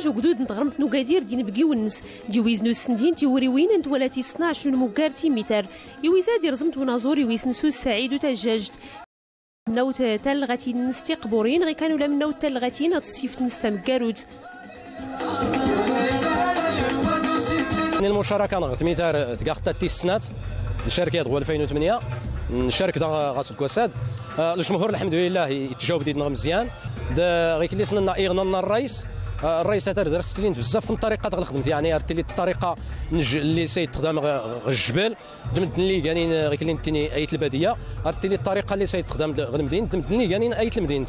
جو جدود نتغرمت نوكادير دين بقي ونس دي ويزنو السندين تيوري وين انت ولا تيصنع شنو مكارتي متر يويزاد يرزمت ونازوري ويسنسو السعيد وتجاجت نوت تلغتين نستقبورين غي كانوا لا من نوت تلغتين الصيف نستمكاروت المشاركه نغت مثال تقاقت السنات نشارك يدغو 2008 نشارك دا غاسكوساد الجمهور الحمد لله يتجاوب ديالنا مزيان غير كلي سننا ايغنا الرئيس هذا درست لي بزاف من الطريقه اللي خدمت يعني عرفت لي الطريقه اللي سيتخدم الجبال دمت لي كانين غير كلي نتيني ايت الباديه عرفت لي الطريقه اللي سيتخدم المدينه دمت لي كانين ايت المدينه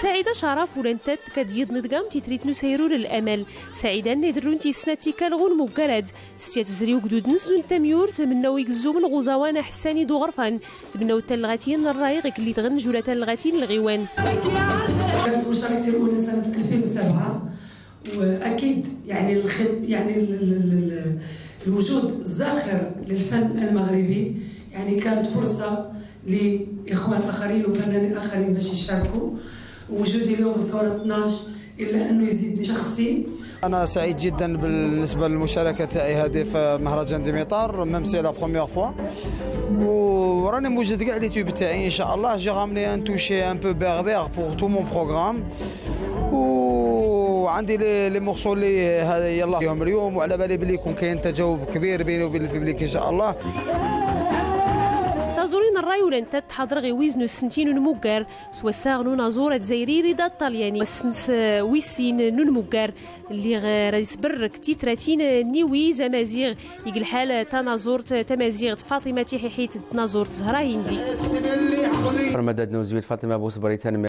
سعيدة شرف ولنتات كديض ندقام تيتريتنو سيرو للأمل سعيدة ندرون تيسناتي كالغون مقرد ستيات زريو قدود نسو نتاميور تمناو يقزو من غوزاوان حساني دو غرفان تمناو تلغاتين الرايق اللي تغنج ولا تلغاتين الغيوان. كانت مشاركتي الأولى سنة 2007 وأكيد يعني الوجود الزاخر للفن المغربي يعني كانت فرصة لإخوان آخرين وفنانين آخرين باش يشاركوا. وجودي اليوم في ثورة 12 إلا أنه يزيدني شخصي. أنا سعيد جدا بالنسبة للمشاركة تاعي هذه في مهرجان ديميطار ميم سي لا بروميير فوا وراني موجود كاع لي تيوب تاعي إن شاء الله جي غامني ان توشي ان بو بيربير بور تو مون بروغرام وعندي لي مورسو اللي هذا يلاه فيهم اليوم وعلى بالي بلي يكون كاين تجاوب كبير بيني وبين الببليك إن شاء الله. نازورين الراي ولنتات تحضر غي ويزنو السنتين ونموكار سوا ساغنو نازورة زايري ريدا الطلياني والسنس ويسين نموكار اللي غير يسبرك تيتراتين نيوي زمازيغ يقل حال تنازور تمازيغ فاطمة تيحيحيت نازور زهرا هندي رمضان نوزويد فاطمة بوسبريتان